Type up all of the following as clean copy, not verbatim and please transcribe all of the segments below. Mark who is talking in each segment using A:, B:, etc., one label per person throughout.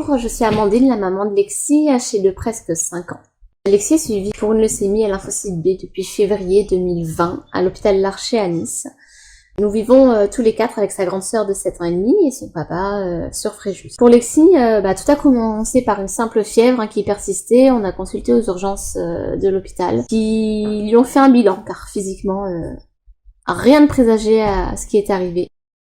A: Bonjour, je suis Amandine, la maman de Lexi, âgée de presque 5 ans. Lexi est suivie pour une leucémie à lymphocyte B depuis février 2020 à l'hôpital Larcher à Nice. Nous vivons tous les quatre avec sa grande sœur de 7 ans et demi et son papa sur Fréjus. Pour Lexi, tout a commencé par une simple fièvre qui persistait. On a consulté aux urgences de l'hôpital qui lui ont fait un bilan car physiquement rien ne présageait à ce qui est arrivé.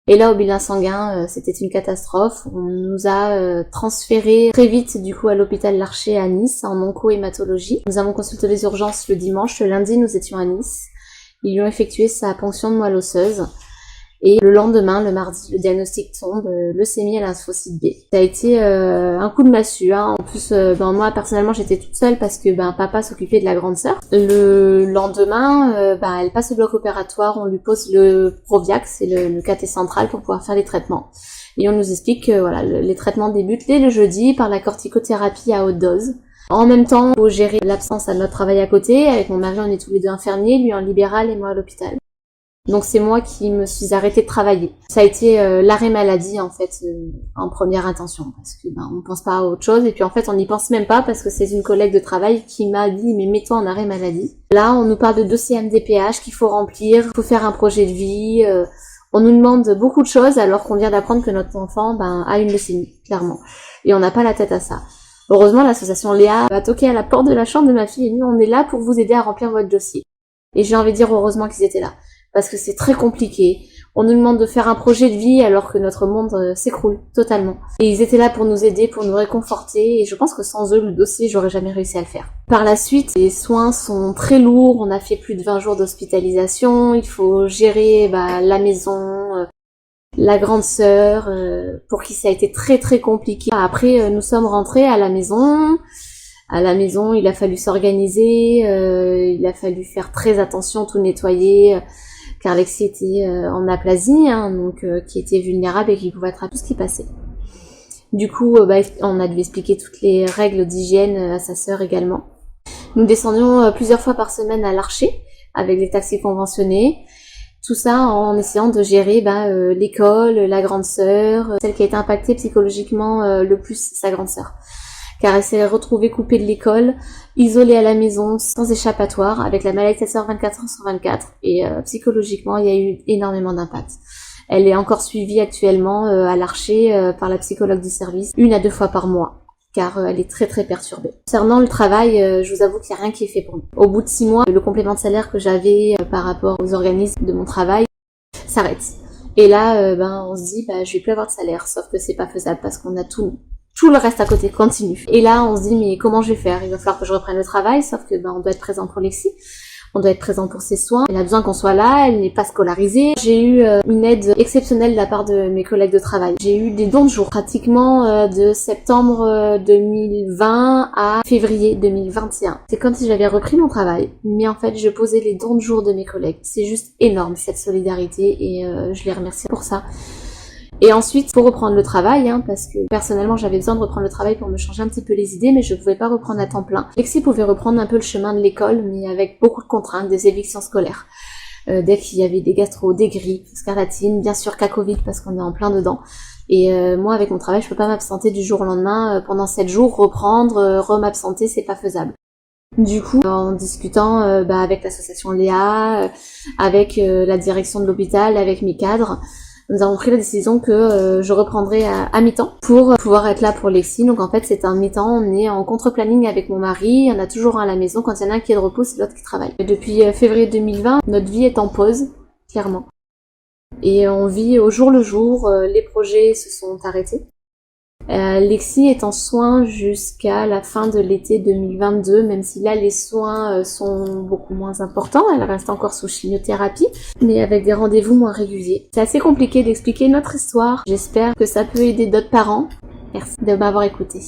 A: Et là, au bilan sanguin, c'était une catastrophe. On nous a transférés très vite du coup à l'hôpital Larcher à Nice en onco-hématologie. Nous avons consulté les urgences le dimanche. Le lundi, nous étions à Nice. Ils lui ont effectué sa ponction de moelle osseuse. Et le lendemain, le mardi, le diagnostic tombe, leucémie à lymphocyte B. Ça a été un coup de massue. En plus, moi, personnellement, j'étais toute seule parce que papa s'occupait de la grande sœur. Le lendemain, elle passe au bloc opératoire, on lui pose le Proviax, c'est le cathé central pour pouvoir faire les traitements. Et on nous explique que les traitements débutent dès le jeudi par la corticothérapie à haute dose. En même temps, il faut gérer l'absence à notre travail à côté. Avec mon mari, on est tous les deux infirmiers, lui en libéral et moi à l'hôpital. Donc c'est moi qui me suis arrêtée de travailler. Ça a été l'arrêt maladie en fait en première intention parce que on pense pas à autre chose et puis en fait on n'y pense même pas parce que c'est une collègue de travail qui m'a dit mais mets-toi en arrêt maladie. Là on nous parle de dossier MDPH qu'il faut remplir, il faut faire un projet de vie, on nous demande beaucoup de choses alors qu'on vient d'apprendre que notre enfant a une leucémie clairement et on n'a pas la tête à ça. Heureusement l'association Léa a toqué à la porte de la chambre de ma fille et nous on est là pour vous aider à remplir votre dossier. Et j'ai envie de dire heureusement qu'ils étaient là. Parce que c'est très compliqué. On nous demande de faire un projet de vie alors que notre monde s'écroule totalement. Et ils étaient là pour nous aider, pour nous réconforter, et je pense que sans eux, le dossier, j'aurais jamais réussi à le faire. Par la suite, les soins sont très lourds, on a fait plus de 20 jours d'hospitalisation, il faut gérer la maison, la grande sœur, pour qui ça a été très très compliqué. Après, nous sommes rentrés à la maison. À la maison, il a fallu s'organiser, il a fallu faire très attention, tout nettoyer, car Lexi était en aplasie, qui était vulnérable et qui pouvait attraper tout ce qui passait. Du coup, on a dû expliquer toutes les règles d'hygiène à sa sœur également. Nous descendions plusieurs fois par semaine à Larcher, avec des taxis conventionnés, tout ça en essayant de gérer l'école, la grande sœur, celle qui a été impactée psychologiquement le plus, sa grande sœur. Car elle s'est retrouvée coupée de l'école, isolée à la maison, sans échappatoire, avec la maladie de sa sœur 24 heures sur 24, et psychologiquement, il y a eu énormément d'impact. Elle est encore suivie actuellement à Larcher par la psychologue du service, 1 à 2 fois par mois, car elle est très très perturbée. Concernant le travail, je vous avoue qu'il n'y a rien qui est fait pour nous. Au bout de 6 mois, le complément de salaire que j'avais par rapport aux organismes de mon travail s'arrête. Et là, on se dit, je vais plus avoir de salaire, sauf que c'est pas faisable parce qu'on a tout le reste à côté continue. Et là, on se dit, mais comment je vais faire? Il va falloir que je reprenne le travail, sauf que on doit être présent pour Lexi. On doit être présent pour ses soins. Elle a besoin qu'on soit là, elle n'est pas scolarisée. J'ai eu une aide exceptionnelle de la part de mes collègues de travail. J'ai eu des dons de jours, pratiquement de septembre 2020 à février 2021. C'est comme si j'avais repris mon travail, mais en fait, je posais les dons de jours de mes collègues. C'est juste énorme, cette solidarité, et je les remercie pour ça. Et ensuite, faut reprendre le travail, parce que personnellement, j'avais besoin de reprendre le travail pour me changer un petit peu les idées, mais je pouvais pas reprendre à temps plein. Lexi pouvait reprendre un peu le chemin de l'école, mais avec beaucoup de contraintes, des évictions scolaires. Dès qu'il y avait des gastro, des grippes, scarlatine, bien sûr qu'à Covid, parce qu'on est en plein dedans. Et moi, avec mon travail, je peux pas m'absenter du jour au lendemain, pendant 7 jours, reprendre, rem'absenter, c'est pas faisable. Du coup, en discutant avec l'association Léa, avec la direction de l'hôpital, avec mes cadres, nous avons pris la décision que je reprendrai à mi-temps pour pouvoir être là pour Lexi. Donc en fait, c'est un mi-temps, on est en contre-planning avec mon mari, il y en a toujours un à la maison, quand il y en a un qui est de repos, c'est l'autre qui travaille. Et depuis février 2020, notre vie est en pause, clairement. Et on vit au jour le jour, les projets se sont arrêtés. Lexi est en soins jusqu'à la fin de l'été 2022, même si là les soins sont beaucoup moins importants, elle reste encore sous chimiothérapie, mais avec des rendez-vous moins réguliers. C'est assez compliqué d'expliquer notre histoire, j'espère que ça peut aider d'autres parents. Merci de m'avoir écouté.